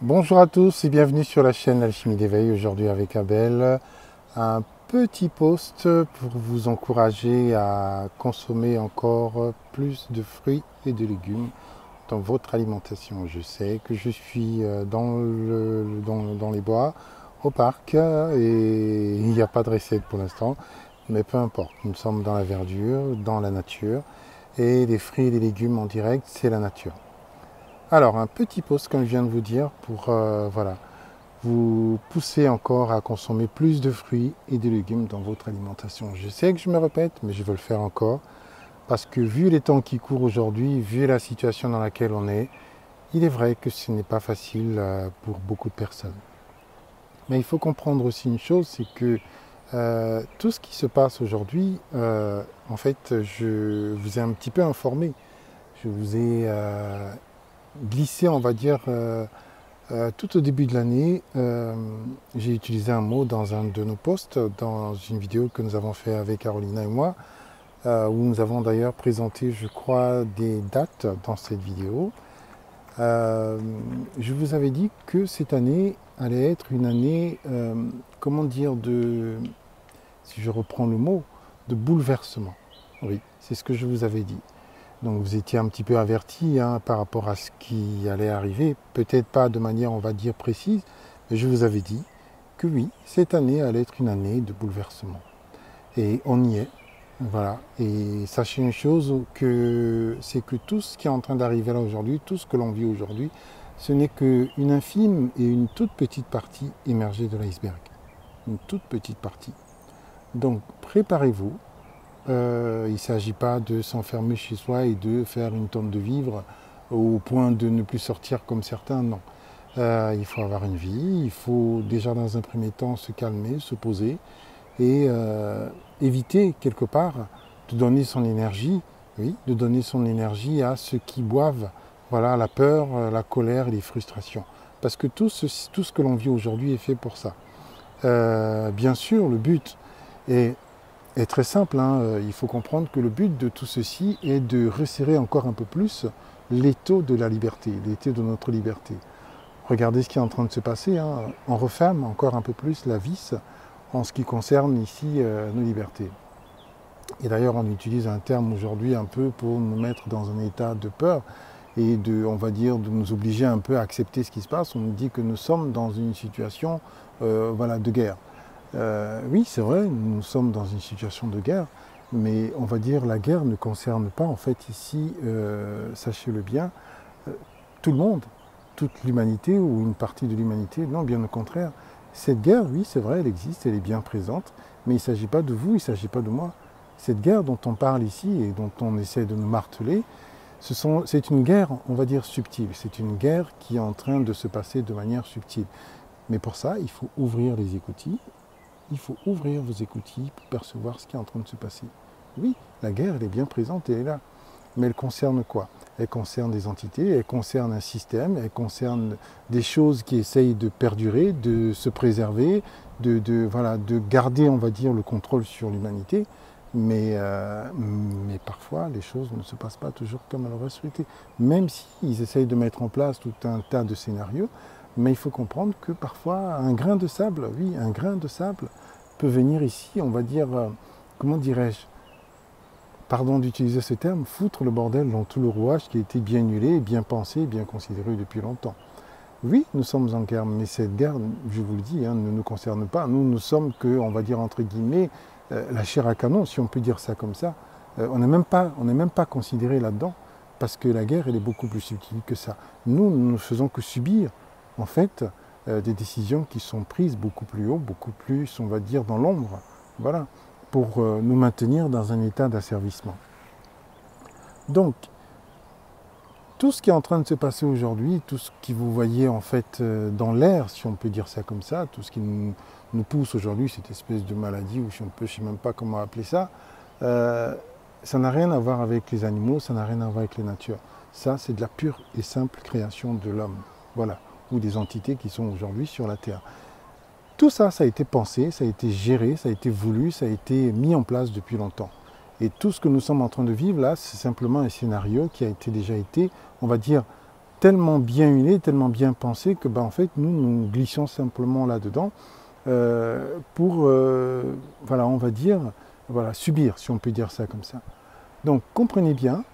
Bonjour à tous et bienvenue sur la chaîne Alchimie d'éveil. Aujourd'hui avec Abel, un petit post pour vous encourager à consommer encore plus de fruits et de légumes dans votre alimentation. Je sais que je suis dans les bois, au parc, et il n'y a pas de recette pour l'instant, mais peu importe. Nous sommes dans la verdure, dans la nature, et les fruits et les légumes en direct, c'est la nature. Alors, un petit post, comme je viens de vous dire, pour voilà, vous pousser encore à consommer plus de fruits et de légumes dans votre alimentation. Je sais que je me répète, mais je veux le faire encore, parce que vu les temps qui courent aujourd'hui, vu la situation dans laquelle on est, il est vrai que ce n'est pas facile pour beaucoup de personnes. Mais il faut comprendre aussi une chose, c'est que tout ce qui se passe aujourd'hui, en fait, je vous ai un petit peu informé. Je vous ai glissé, on va dire, tout au début de l'année, j'ai utilisé un mot dans un de nos posts, dans une vidéo que nous avons fait avec Carolina et moi, où nous avons d'ailleurs présenté, je crois, des dates dans cette vidéo. Je vous avais dit que cette année allait être une année, comment dire, si je reprends le mot, de bouleversement. Oui, c'est ce que je vous avais dit. Donc vous étiez un petit peu averti par rapport à ce qui allait arriver, peut-être pas de manière, on va dire, précise, mais je vous avais dit que oui, cette année allait être une année de bouleversement. Et on y est, voilà. Et sachez une chose, c'est que tout ce qui est en train d'arriver là aujourd'hui, tout ce que l'on vit aujourd'hui, ce n'est qu'une infime et une toute petite partie émergée de l'iceberg. Une toute petite partie. Donc préparez-vous. Il ne s'agit pas de s'enfermer chez soi et de faire une tonne de vivres au point de ne plus sortir comme certains, non. Il faut avoir une vie, il faut déjà dans un premier temps se calmer, se poser et éviter quelque part de donner son énergie, oui, de donner son énergie à ceux qui boivent, voilà, la peur, la colère et les frustrations. Parce que tout ce que l'on vit aujourd'hui est fait pour ça. Bien sûr, le but est très simple, hein. Il faut comprendre que le but de tout ceci est de resserrer encore un peu plus l'étau de la liberté, l'étau de notre liberté. Regardez ce qui est en train de se passer, hein. On referme encore un peu plus la vis en ce qui concerne ici nos libertés. Et d'ailleurs, on utilise un terme aujourd'hui un peu pour nous mettre dans un état de peur et on va dire, de nous obliger un peu à accepter ce qui se passe. On nous dit que nous sommes dans une situation voilà, de guerre. Oui, c'est vrai, nous sommes dans une situation de guerre, mais on va dire la guerre ne concerne pas en fait ici, sachez-le bien, euh, tout le monde, toute l'humanité ou une partie de l'humanité. Non, bien au contraire. Cette guerre, oui, c'est vrai, elle existe, elle est bien présente, mais il ne s'agit pas de vous, il ne s'agit pas de moi. Cette guerre dont on parle ici et dont on essaie de nous marteler, c'est une guerre, on va dire, subtile. C'est une guerre qui est en train de se passer de manière subtile. Mais pour ça, il faut ouvrir les écoutilles. Il faut ouvrir vos écoutilles pour percevoir ce qui est en train de se passer. Oui, la guerre, elle est bien présente, elle est là. Mais elle concerne quoi? Elle concerne des entités, elle concerne un système, elle concerne des choses qui essayent de perdurer, de se préserver, voilà, de garder, on va dire, le contrôle sur l'humanité. Mais parfois, les choses ne se passent pas toujours comme elles auraient souhaité. Même s'ils essayent de mettre en place tout un tas de scénarios, mais il faut comprendre que parfois, un grain de sable, oui, un grain de sable peut venir ici, on va dire, comment dirais-je, pardon d'utiliser ce terme, foutre le bordel dans tout le rouage qui a été bien huilé, bien pensé, bien considéré depuis longtemps. Oui, nous sommes en guerre, mais cette guerre, je vous le dis, hein, ne nous concerne pas. Nous, nous sommes que, on va dire entre guillemets, la chair à canon, si on peut dire ça comme ça. On n'est même pas considéré là-dedans, parce que la guerre, elle est beaucoup plus subtile que ça. Nous, nous ne faisons que subir, en fait, des décisions qui sont prises beaucoup plus haut, beaucoup plus, on va dire, dans l'ombre. Voilà, pour nous maintenir dans un état d'asservissement. Donc, tout ce qui est en train de se passer aujourd'hui, tout ce que vous voyez en fait dans l'air, si on peut dire ça comme ça, tout ce qui nous pousse aujourd'hui, cette espèce de maladie, ou si on peut, je ne sais même pas comment appeler ça, ça n'a rien à voir avec les animaux, ça n'a rien à voir avec la nature. Ça, c'est de la pure et simple création de l'homme, voilà, ou des entités qui sont aujourd'hui sur la Terre. Tout ça, ça a été pensé, ça a été géré, ça a été voulu, ça a été mis en place depuis longtemps. Et tout ce que nous sommes en train de vivre là, c'est simplement un scénario qui a été déjà été, on va dire, tellement bien huilé, tellement bien pensé que en fait nous glissons simplement là-dedans pour, voilà, on va dire, voilà, subir, si on peut dire ça comme ça. Donc comprenez bien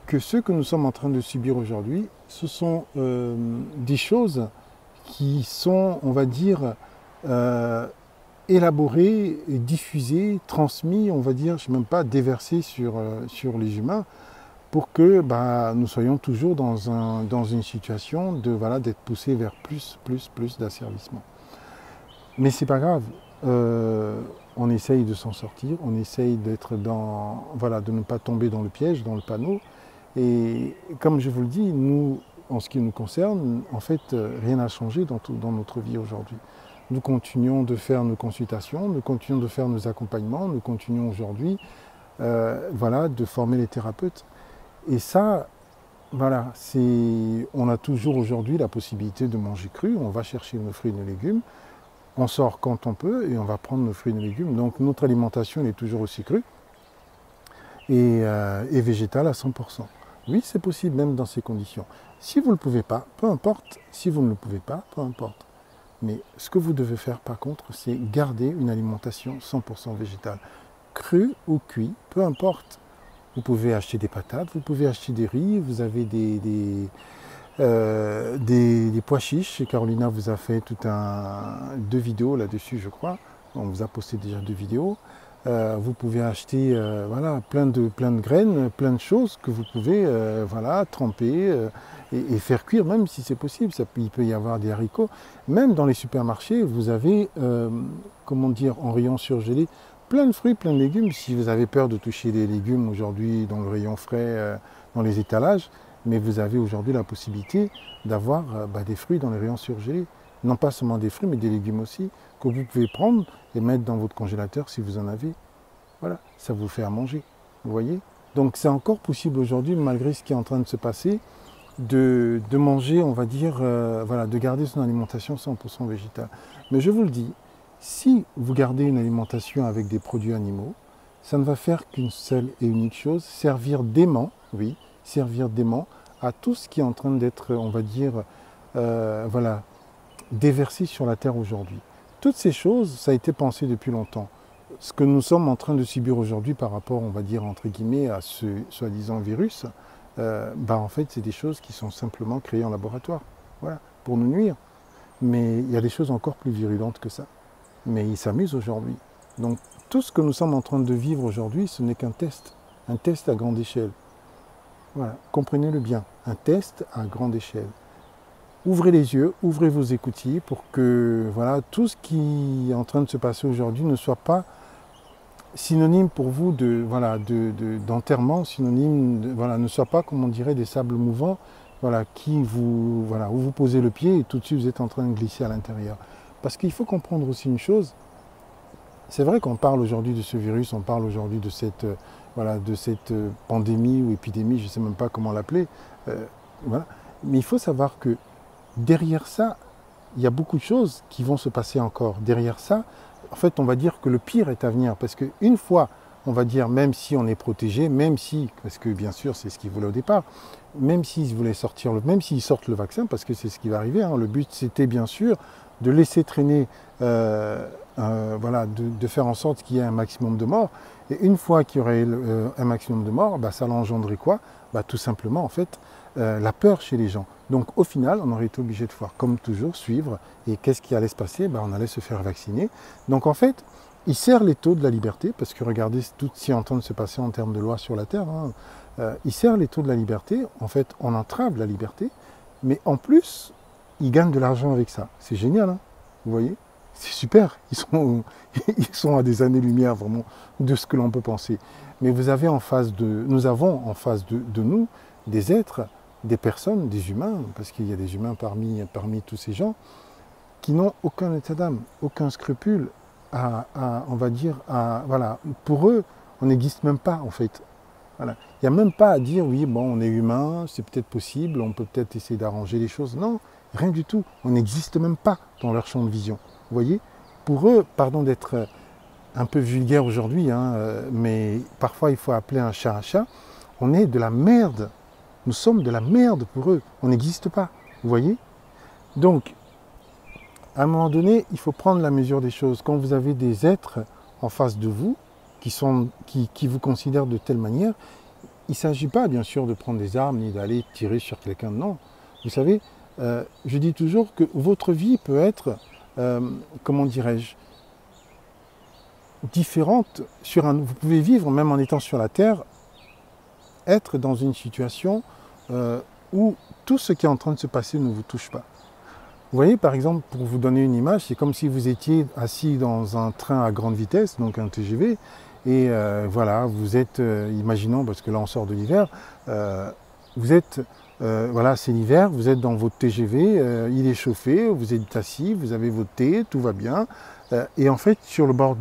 que ce que nous sommes en train de subir aujourd'hui, ce sont des choses qui sont, on va dire, élaborées, diffusées, transmises, on va dire, je ne sais même pas, déversées sur les humains, pour que nous soyons toujours dans une situation de, voilà, d'être poussés vers plus d'asservissement. Mais c'est pas grave, on essaye de s'en sortir, on essaye d'être dans, voilà, de ne pas tomber dans le piège, dans le panneau. Et comme je vous le dis, nous, en ce qui nous concerne, en fait, rien n'a changé dans notre vie aujourd'hui. Nous continuons de faire nos consultations, nous continuons de faire nos accompagnements, nous continuons aujourd'hui, voilà, de former les thérapeutes. Et ça, voilà, on a toujours aujourd'hui la possibilité de manger cru, on va chercher nos fruits et nos légumes, on sort quand on peut et on va prendre nos fruits et nos légumes. Donc notre alimentation elle est toujours aussi crue et végétale à 100%. Oui, c'est possible même dans ces conditions. Si vous ne le pouvez pas, peu importe. Si vous ne le pouvez pas, peu importe. Mais ce que vous devez faire par contre, c'est garder une alimentation 100% végétale. Crue ou cuit, peu importe. Vous pouvez acheter des patates, vous pouvez acheter des riz, vous avez des pois chiches. Carolina vous a fait deux vidéos là-dessus, je crois. On vous a posté déjà 2 vidéos. Vous pouvez acheter voilà, plein de graines, plein de choses que vous pouvez voilà, tremper et faire cuire, même si c'est possible. Il peut y avoir des haricots. Même dans les supermarchés, vous avez, comment dire, en rayon surgelé, plein de fruits, plein de légumes. Si vous avez peur de toucher des légumes aujourd'hui dans le rayon frais, dans les étalages, mais vous avez aujourd'hui la possibilité d'avoir des fruits dans les rayons surgelés. Non pas seulement des fruits, mais des légumes aussi, que vous pouvez prendre et mettre dans votre congélateur si vous en avez. Voilà, ça vous fait à manger, vous voyez. Donc c'est encore possible aujourd'hui, malgré ce qui est en train de se passer, de manger, on va dire, voilà, de garder son alimentation 100% végétale. Mais je vous le dis, si vous gardez une alimentation avec des produits animaux, ça ne va faire qu'une seule et unique chose, servir d'aimant, oui, servir d'aimant à tout ce qui est en train d'être, on va dire, voilà, déversé sur la terre aujourd'hui. Toutes ces choses, ça a été pensé depuis longtemps. Ce que nous sommes en train de subir aujourd'hui par rapport, on va dire, entre guillemets, à ce soi-disant virus, en fait, c'est des choses qui sont simplement créées en laboratoire, voilà, pour nous nuire. Mais il y a des choses encore plus virulentes que ça. Mais ils s'amusent aujourd'hui. Donc, tout ce que nous sommes en train de vivre aujourd'hui, ce n'est qu'un test à grande échelle. Voilà, comprenez-le bien, un test à grande échelle. Ouvrez les yeux, ouvrez vos écoutilles pour que voilà, tout ce qui est en train de se passer aujourd'hui ne soit pas synonyme pour vous d'enterrement, synonyme voilà, ne soit pas, comme on dirait, des sables mouvants voilà, où vous posez le pied et tout de suite vous êtes en train de glisser à l'intérieur. Parce qu'il faut comprendre aussi une chose, c'est vrai qu'on parle aujourd'hui de ce virus, on parle aujourd'hui de cette pandémie ou épidémie, je ne sais même pas comment l'appeler, voilà. Mais il faut savoir que derrière ça, il y a beaucoup de choses qui vont se passer encore. Derrière ça, en fait, on va dire que le pire est à venir. Parce qu'une fois, on va dire, même si on est protégé, même si, parce que bien sûr, c'est ce qu'ils voulaient au départ, même s'ils voulaient sortir, même s'ils sortent le vaccin, parce que c'est ce qui va arriver, hein, le but c'était bien sûr de laisser traîner, voilà, de faire en sorte qu'il y ait un maximum de morts. Et une fois qu'il y aurait un maximum de morts, ça l'engendrerait quoi? Tout simplement, en fait, la peur chez les gens. Donc au final, on aurait été obligé de voir, comme toujours, suivre. Et qu'est-ce qui allait se passer? On allait se faire vacciner. Donc en fait, il serre les taux de la liberté, parce que regardez tout ce qui est en train de se passer en termes de loi sur la Terre. Hein. Il serre les taux de la liberté. En fait, on entrave la liberté. Mais en plus, ils gagnent de l'argent avec ça. C'est génial, hein, vous voyez? C'est super. Ils sont à des années-lumière vraiment de ce que l'on peut penser. Mais nous avons en face de nous des êtres, des personnes, des humains, parce qu'il y a des humains parmi tous ces gens, qui n'ont aucun état d'âme, aucun scrupule on va dire, voilà. Pour eux, on n'existe même pas en fait. Voilà. Il n'y a même pas à dire, oui, bon, on est humain, c'est peut-être possible, on peut peut-être essayer d'arranger les choses. Non, rien du tout. On n'existe même pas dans leur champ de vision. Vous voyez? Pour eux, pardon d'être un peu vulgaire aujourd'hui, hein, mais parfois il faut appeler un chat, on est de la merde. Nous sommes de la merde pour eux. On n'existe pas. Vous voyez? Donc, à un moment donné, il faut prendre la mesure des choses. Quand vous avez des êtres en face de vous qui vous considèrent de telle manière, il ne s'agit pas, bien sûr, de prendre des armes ni d'aller tirer sur quelqu'un. Non. Vous savez, je dis toujours que votre vie peut être, comment dirais-je, différente. Vous pouvez vivre, même en étant sur la Terre, être dans une situation où tout ce qui est en train de se passer ne vous touche pas. Vous voyez, par exemple, pour vous donner une image, c'est comme si vous étiez assis dans un train à grande vitesse, donc un TGV, et voilà, vous êtes, imaginons, parce que là on sort de l'hiver, vous êtes, voilà, c'est l'hiver, vous êtes dans votre TGV, il est chauffé, vous êtes assis, vous avez votre thé, tout va bien, et en fait, sur le bord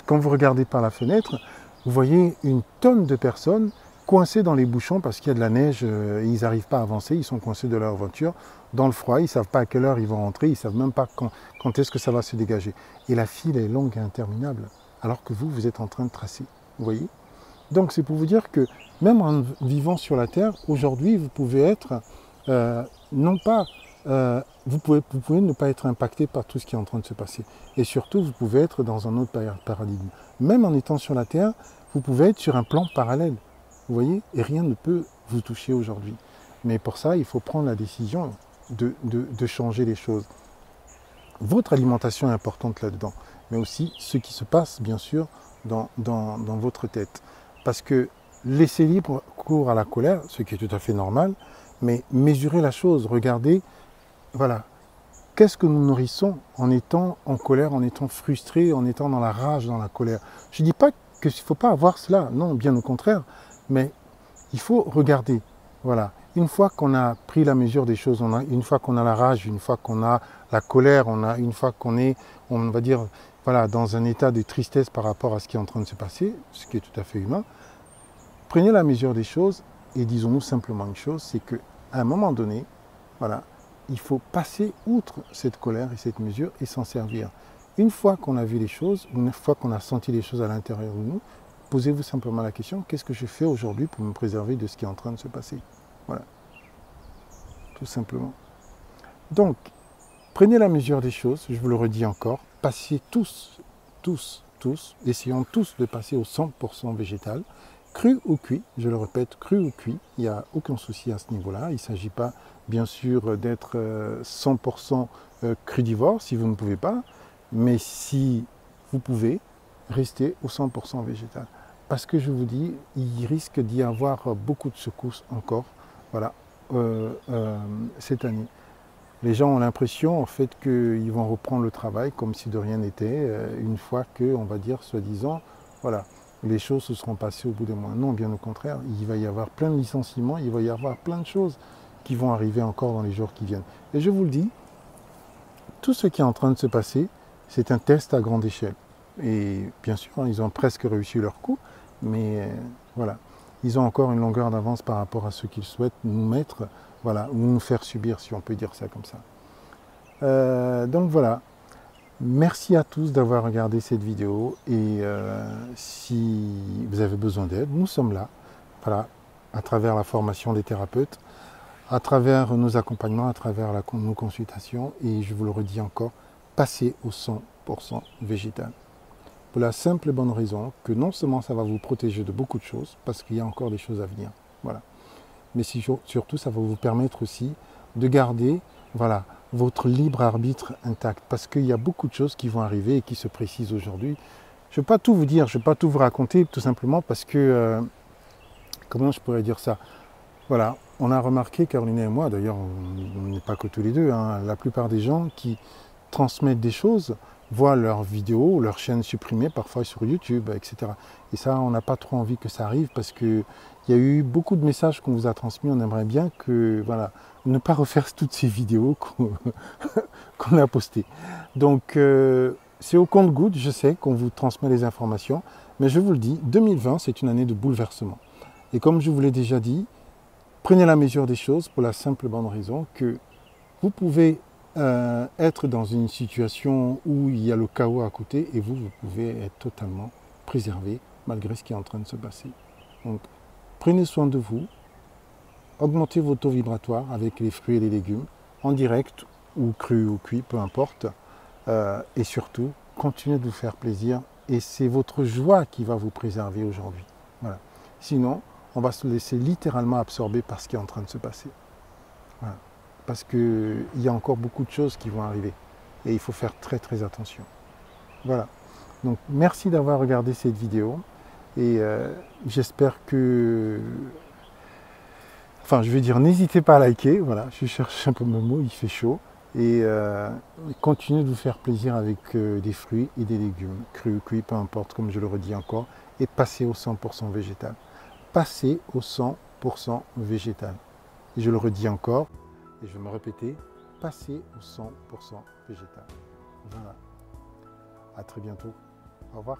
quand vous regardez par la fenêtre, vous voyez une tonne de personnes coincés dans les bouchons parce qu'il y a de la neige, ils n'arrivent pas à avancer, ils sont coincés de leur voiture dans le froid, ils ne savent pas à quelle heure ils vont rentrer, ils ne savent même pas quand est-ce que ça va se dégager. Et la file est longue et interminable, alors que vous êtes en train de tracer, vous voyez? Donc c'est pour vous dire que même en vivant sur la Terre, aujourd'hui vous pouvez être, non pas, vous pouvez ne pas être impacté par tout ce qui est en train de se passer. Et surtout, vous pouvez être dans un autre paradigme. Même en étant sur la Terre, vous pouvez être sur un plan parallèle. Vous voyez? Et rien ne peut vous toucher aujourd'hui. Mais pour ça, il faut prendre la décision de changer les choses. Votre alimentation est importante là-dedans, mais aussi ce qui se passe, bien sûr, dans votre tête. Parce que laisser libre cours à la colère, ce qui est tout à fait normal, mais mesurez la chose, regardez, voilà, qu'est-ce que nous nourrissons en étant en colère, en étant frustré, en étant dans la rage, dans la colère. Je ne dis pas qu'il ne faut pas avoir cela, non, bien au contraire, mais il faut regarder, voilà. Une fois qu'on a pris la mesure des choses, une fois qu'on a la rage, une fois qu'on a la colère, une fois qu'on est, on va dire, voilà, dans un état de tristesse par rapport à ce qui est en train de se passer, ce qui est tout à fait humain, prenez la mesure des choses et disons-nous simplement une chose, c'est qu'à un moment donné, voilà, il faut passer outre cette colère et cette mesure et s'en servir. Une fois qu'on a vu les choses, une fois qu'on a senti les choses à l'intérieur de nous, posez-vous simplement la question, qu'est-ce que je fais aujourd'hui pour me préserver de ce qui est en train de se passer? Voilà, tout simplement. Donc, prenez la mesure des choses, je vous le redis encore, passez tous, essayons tous de passer au 100% végétal, cru ou cuit, je le répète, cru ou cuit, il n'y a aucun souci à ce niveau-là, il ne s'agit pas bien sûr d'être 100% crudivore si vous ne pouvez pas, mais si vous pouvez, restez au 100% végétal. Parce que je vous dis, il risque d'y avoir beaucoup de secousses encore, voilà, cette année. Les gens ont l'impression en fait qu'ils vont reprendre le travail comme si de rien n'était, une fois que, on va dire, soi-disant, voilà, les choses se seront passées au bout des mois. Non, bien au contraire, il va y avoir plein de licenciements, il va y avoir plein de choses qui vont arriver encore dans les jours qui viennent. Et je vous le dis, tout ce qui est en train de se passer, c'est un test à grande échelle. Et bien sûr, ils ont presque réussi leur coup, mais voilà, ils ont encore une longueur d'avance par rapport à ce qu'ils souhaitent nous mettre, voilà, ou nous faire subir, si on peut dire ça comme ça. Donc voilà, merci à tous d'avoir regardé cette vidéo et si vous avez besoin d'aide, nous sommes là, voilà, à travers la formation des thérapeutes, à travers nos accompagnements, à travers nos consultations et je vous le redis encore, passez au 100% végétal. Pour la simple et bonne raison que non seulement ça va vous protéger de beaucoup de choses, parce qu'il y a encore des choses à venir, voilà. Mais surtout ça va vous permettre aussi de garder, voilà, votre libre arbitre intact, parce qu'il y a beaucoup de choses qui vont arriver et qui se précisent aujourd'hui. Je ne vais pas tout vous dire, je ne vais pas tout vous raconter, tout simplement parce que, comment je pourrais dire ça? Voilà, on a remarqué, Caroline et moi, d'ailleurs, on n'est pas que tous les deux, hein, la plupart des gens qui transmettent des choses, voient leurs vidéos, leurs chaînes supprimées, parfois sur YouTube, etc. Et ça, on n'a pas trop envie que ça arrive parce qu'il y a eu beaucoup de messages qu'on vous a transmis. On aimerait bien que, voilà, ne pas refaire toutes ces vidéos qu'on a postées. Donc, c'est au compte-gouttes, je sais qu'on vous transmet les informations, mais je vous le dis, 2020, c'est une année de bouleversement. Et comme je vous l'ai déjà dit, prenez la mesure des choses pour la simple bonne raison que vous pouvez être dans une situation où il y a le chaos à côté et vous pouvez être totalement préservé malgré ce qui est en train de se passer. Donc, prenez soin de vous, augmentez vos taux vibratoires avec les fruits et les légumes, en direct ou cru ou cuit, peu importe. Et surtout, continuez de vous faire plaisir et c'est votre joie qui va vous préserver aujourd'hui. Voilà. Sinon, on va se laisser littéralement absorber par ce qui est en train de se passer. Voilà. Parce qu'il y a encore beaucoup de choses qui vont arriver et il faut faire très très attention. Voilà. Donc merci d'avoir regardé cette vidéo et j'espère que... Enfin, je vais dire, n'hésitez pas à liker, voilà, je cherche un peu mes mots, il fait chaud. Et continuez de vous faire plaisir avec des fruits et des légumes, crus ou cuits, peu importe, comme je le redis encore, et passez au 100% végétal. Passez au 100% végétal. Et je le redis encore, et je vais me répéter, passez au 100% végétal. Voilà. À très bientôt. Au revoir.